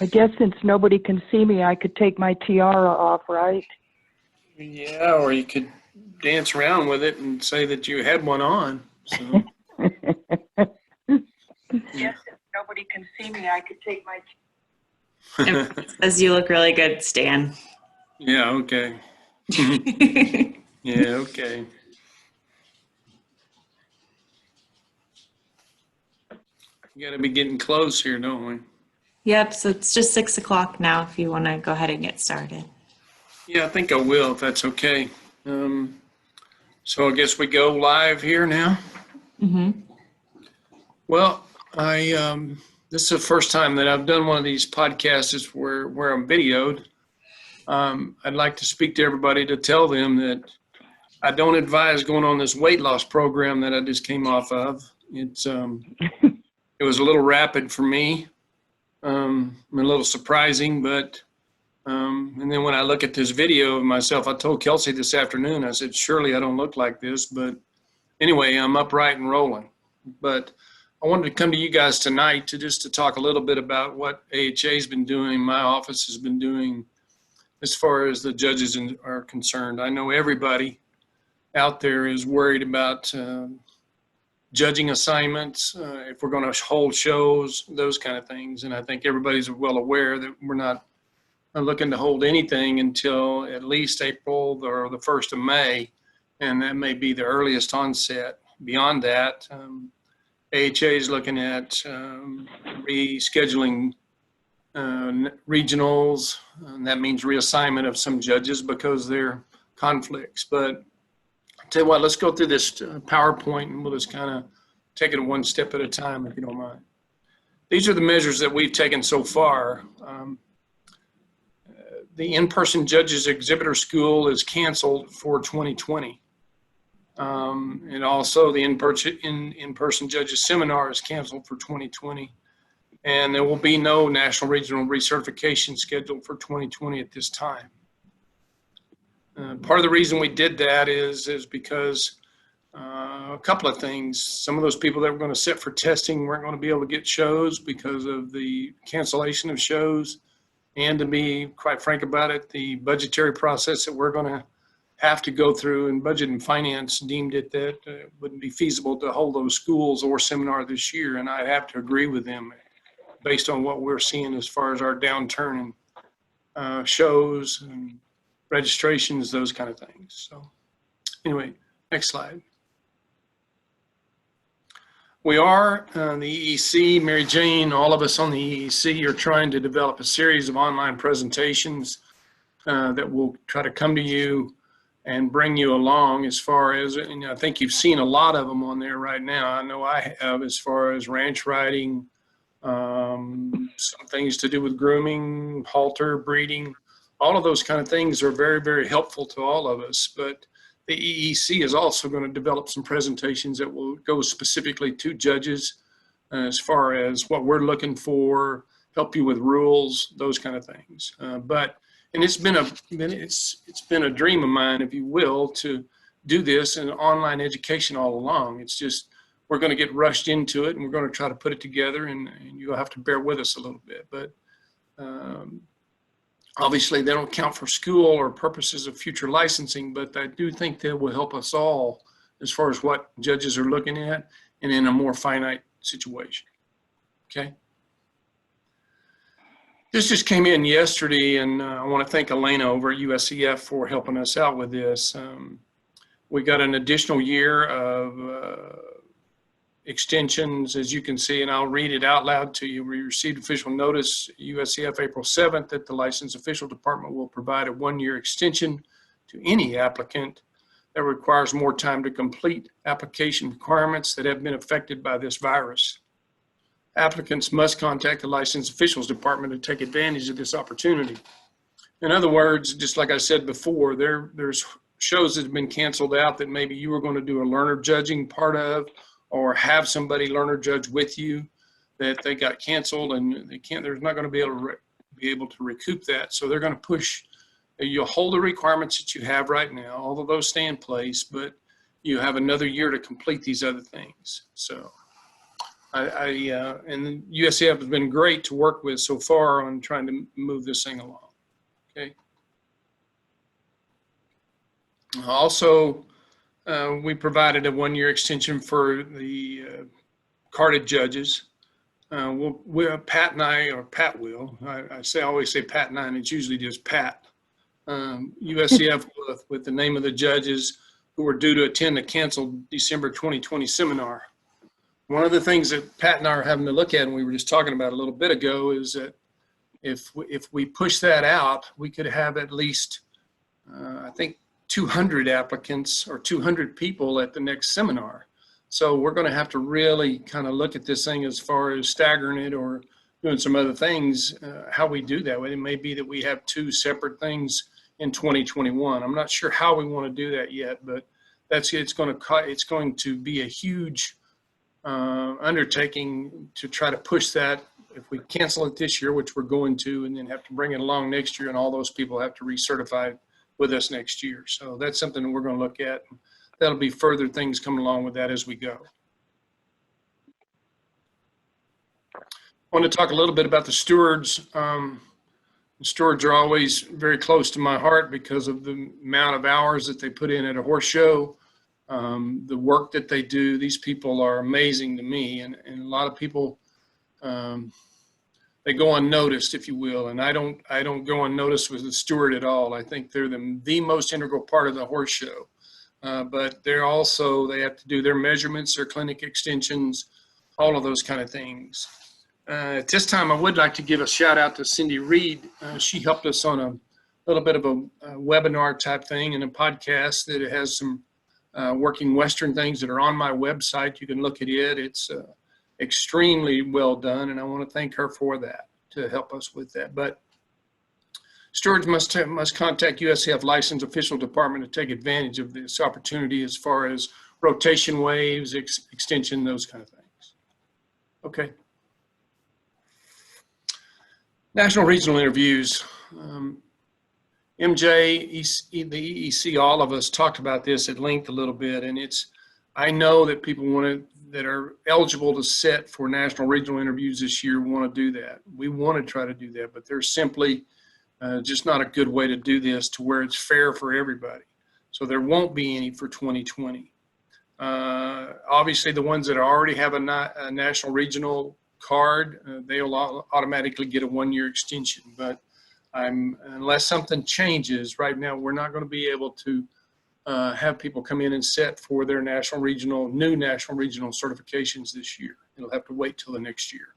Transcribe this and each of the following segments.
I guess since nobody can see me, I could take my tiara off, right? Yeah, or you could dance around with it and say that you had one on. So. Yes, if nobody can see me, I could take my Says you look really good, Stan. Yeah, okay. Yeah, okay. We got to be getting close here, don't we? Yep, so it's just 6 o'clock now if you want to go ahead and get started. Yeah, I think I will, if that's okay. So I guess we go live here now. Mm-hmm. Well, this is the first time that I've done one of these podcasts where I'm videoed. I'd like to speak to everybody to tell them that I don't advise going on this weight loss program that I just came off of. It was a little rapid for me, a little surprising, but and then when I look at this video of myself, I told Kelsey this afternoon, I said, surely I don't look like this, but anyway, I'm upright and rolling. But I wanted to come to you guys tonight to talk a little bit about what AHA has been doing, my office has been doing as far as the judges are concerned. I know everybody out there is worried about judging assignments, if we're going to hold shows, those kind of things. And I think everybody's well aware that we're not looking to hold anything until at least April or the 1st of May, and that may be the earliest onset. Beyond that, AHA is looking at rescheduling regionals, and that means reassignment of some judges because they're conflicts. But I'll tell you what, let's go through this PowerPoint and we'll just kind of take it one step at a time, if you don't mind. These are the measures that we've taken so far. The in-person judges exhibitor school is canceled for 2020. And also the in-person judges seminar is canceled for 2020. And there will be no national regional recertification scheduled for 2020 at this time. Part of the reason we did that is because a couple of things. Some of those people that were going to sit for testing weren't going to be able to get shows because of the cancellation of shows. And to be quite frank about it, the budgetary process that we're going to have to go through, and Budget and Finance deemed it that it wouldn't be feasible to hold those schools or seminar this year. And I have to agree with them based on what we're seeing as far as our downturn in shows and registrations, those kind of things. So anyway, next slide. We are, the EEC, Mary Jane, all of us on the EEC are trying to develop a series of online presentations that will try to come to you and bring you along as far as, and I think you've seen a lot of them on there right now. I know I have, as far as ranch riding, some things to do with grooming, halter, breeding, all of those kind of things are very, very helpful to all of us. But the EEC is also going to develop some presentations that will go specifically to judges as far as what we're looking for, help you with rules, those kind of things. And it's been a dream of mine, if you will, to do this in online education all along. It's just we're going to get rushed into it, and we're going to try to put it together, and you'll have to bear with us a little bit. But obviously, they don't count for school or purposes of future licensing, but I do think they will help us all as far as what judges are looking at and in a more finite situation. Okay. This just came in yesterday, and I want to thank Elena over at USCF for helping us out with this. We got an additional year of extensions, as you can see, and I'll read it out loud to you. We received official notice, USCF April 7th, that the licensed official department will provide a one-year extension to any applicant that requires more time to complete application requirements that have been affected by this virus. Applicants must contact the licensed officials department to take advantage of this opportunity. In other words, just like I said before, there's shows that have been canceled out that maybe you were going to do a learner judging part of, or have somebody learner judge with you, that they got canceled and they're not going to be able to recoup that. So they're going to push, you'll hold the requirements that you have right now, all of those stay in place, but you have another year to complete these other things. So And USCF has been great to work with so far on trying to move this thing along. Okay. Also, we provided a 1-year extension for the carded judges. Pat and I, or Pat will, I always say Pat and I, and it's usually just Pat. USCF with the name of the judges who were due to attend the canceled December 2020 seminar. One of the things that Pat and I are having to look at, and we were just talking about a little bit ago, is that if we push that out, we could have at least, I think, 200 applicants or 200 people at the next seminar. So we're going to have to really kind of look at this thing as far as staggering it or doing some other things, how we do that. It may be that we have 2 separate things in 2021. I'm not sure how we want to do that yet, but it's going to be a huge undertaking to try to push that. If we cancel it this year, which we're going to, and then have to bring it along next year, and all those people have to recertify with us next year. So that's something that we're going to look at. That'll be further things coming along with that as we go. I want to talk a little bit about the stewards. The stewards are always very close to my heart because of the amount of hours that they put in at a horse show, the work that they do. These people are amazing to me, and a lot of people, they go unnoticed, if you will, and I don't go unnoticed with the steward at all. I think they're the most integral part of the horse show. But they have to do their measurements, their clinic extensions, all of those kind of things. At this time, I would like to give a shout out to Cindy Reed. She helped us on a little bit of a webinar type thing and a podcast that has some working Western things that are on my website. You can look at it. It's extremely well done, and I want to thank her for that, to help us with that. But stewards must contact USCF licensed official department to take advantage of this opportunity as far as rotation waves, extension, those kind of things. Okay. National regional interviews. MJ, the EEC, all of us talked about this at length a little bit, and I know that people that are eligible to sit for national regional interviews this year want to do that. We want to try to do that, but there's simply just not a good way to do this to where it's fair for everybody. So there won't be any for 2020. Obviously, the ones that already have a national regional card, they'll automatically get a 1-year extension. But unless something changes, right now we're not going to be able to have people come in and set for their new national regional certifications this year. It'll have to wait till the next year.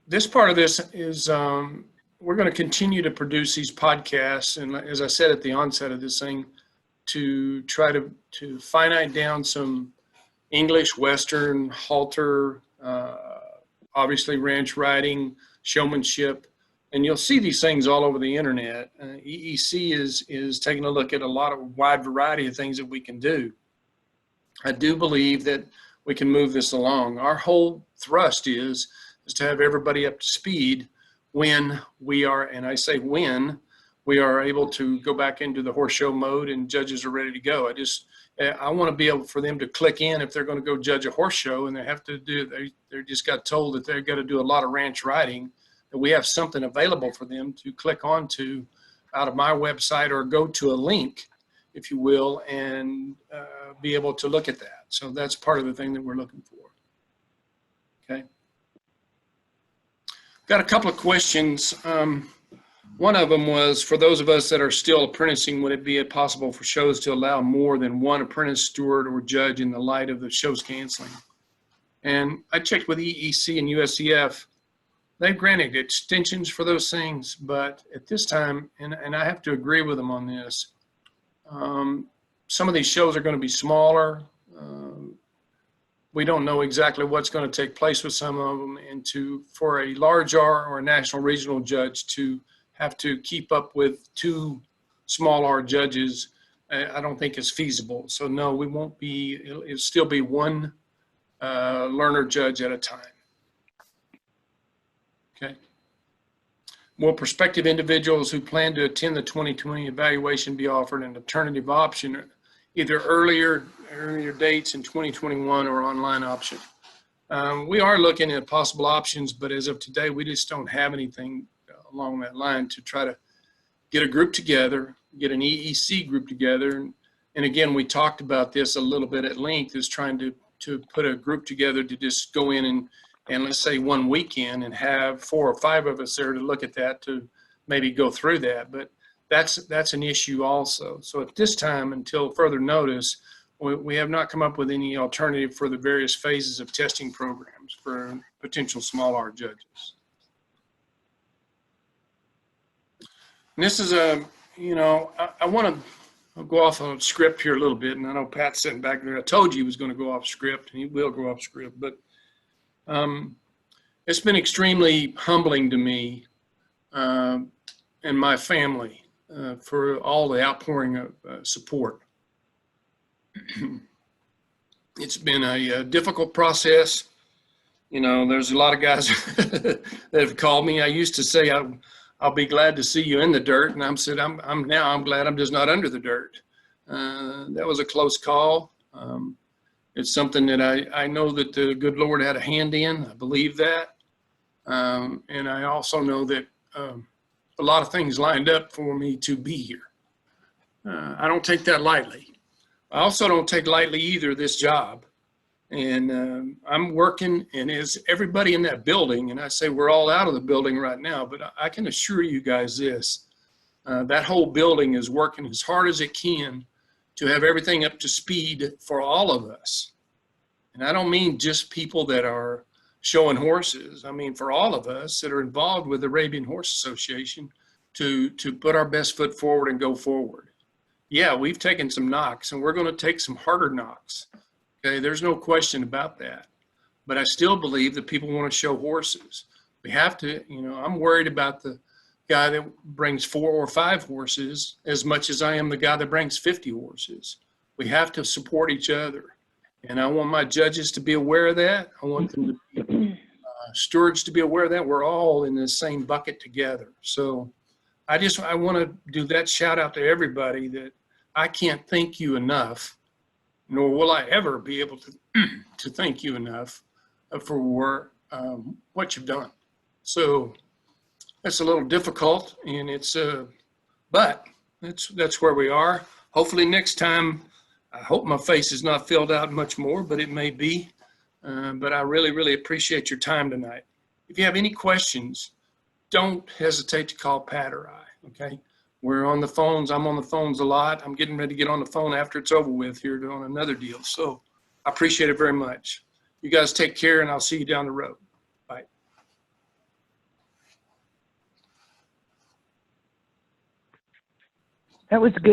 This part of this is we're going to continue to produce these podcasts, and as I said at the onset of this thing, to try to finite down some English, Western, halter, obviously ranch riding, showmanship, and you'll see these things all over the internet. EEC is taking a look at a lot of wide variety of things that we can do. I do believe that we can move this along. Our whole thrust is to have everybody up to speed when we are, and I say when, we are able to go back into the horse show mode and judges are ready to go. I want to be able for them to click in if they're going to go judge a horse show, and they just got told that they've got to do a lot of ranch riding, that we have something available for them to click onto out of my website or go to a link, if you will, and be able to look at that. So that's part of the thing that we're looking for. Okay. Got a couple of questions. One of them was, for those of us that are still apprenticing, would it be possible for shows to allow more than one apprentice steward or judge in the light of the shows canceling? And I checked with EEC and USCF. They've granted extensions for those things, but at this time, and I have to agree with them on this, some of these shows are going to be smaller. We don't know exactly what's going to take place with some of them, and for a large R or a national regional judge to have to keep up with 2 small R judges, I don't think is feasible. So no, we won't be, it'll still be 1 learner judge at a time. Okay. Will prospective individuals who plan to attend the 2020 evaluation be offered an alternative option either earlier dates in 2021 or online option. We are looking at possible options, but as of today, we just don't have anything along that line to try to get a group together, get an EEC group together. And again, we talked about this a little bit at length, is trying to put a group together to just go in and let's say one weekend and have 4 or 5 of us there to look at that, to maybe go through that. But that's an issue also. So at this time, until further notice, we have not come up with any alternative for the various phases of testing programs for potential small R judges. And this is I want to go off on script here a little bit, and I know Pat's sitting back there. I told you he was going to go off script, and he will go off script, but it's been extremely humbling to me and my family for all the outpouring of support. It's been a difficult process. There's a lot of guys that have called me. I used to say I'll be glad to see you in the dirt, and I'm glad I'm just not under the dirt. That was a close call. It's something that I know that the good Lord had a hand in. I believe that, and I also know that a lot of things lined up for me to be here. I don't take that lightly. I also don't take lightly either this job. And I'm working, and as everybody in that building, and I say we're all out of the building right now, but I can assure you guys this, that whole building is working as hard as it can to have everything up to speed for all of us. And I don't mean just people that are showing horses. I mean for all of us that are involved with the Arabian Horse Association to put our best foot forward and go forward. Yeah, we've taken some knocks, and we're going to take some harder knocks. Okay, there's no question about that. But I still believe that people want to show horses. We have to, I'm worried about the guy that brings 4 or 5 horses as much as I am the guy that brings 50 horses. We have to support each other. And I want my judges to be aware of that. I want them to be stewards to be aware of that. We're all in the same bucket together. So I want to do that shout out to everybody that I can't thank you enough, nor will I ever be able to thank you enough for what you've done. So that's a little difficult, and but that's where we are. Hopefully next time, I hope my face is not filled out much more, but it may be. But I really, really appreciate your time tonight. If you have any questions, don't hesitate to call Pat or I, okay? We're on the phones. I'm on the phones a lot. I'm getting ready to get on the phone after it's over with here on another deal. So I appreciate it very much. You guys take care, and I'll see you down the road. Bye. That was good.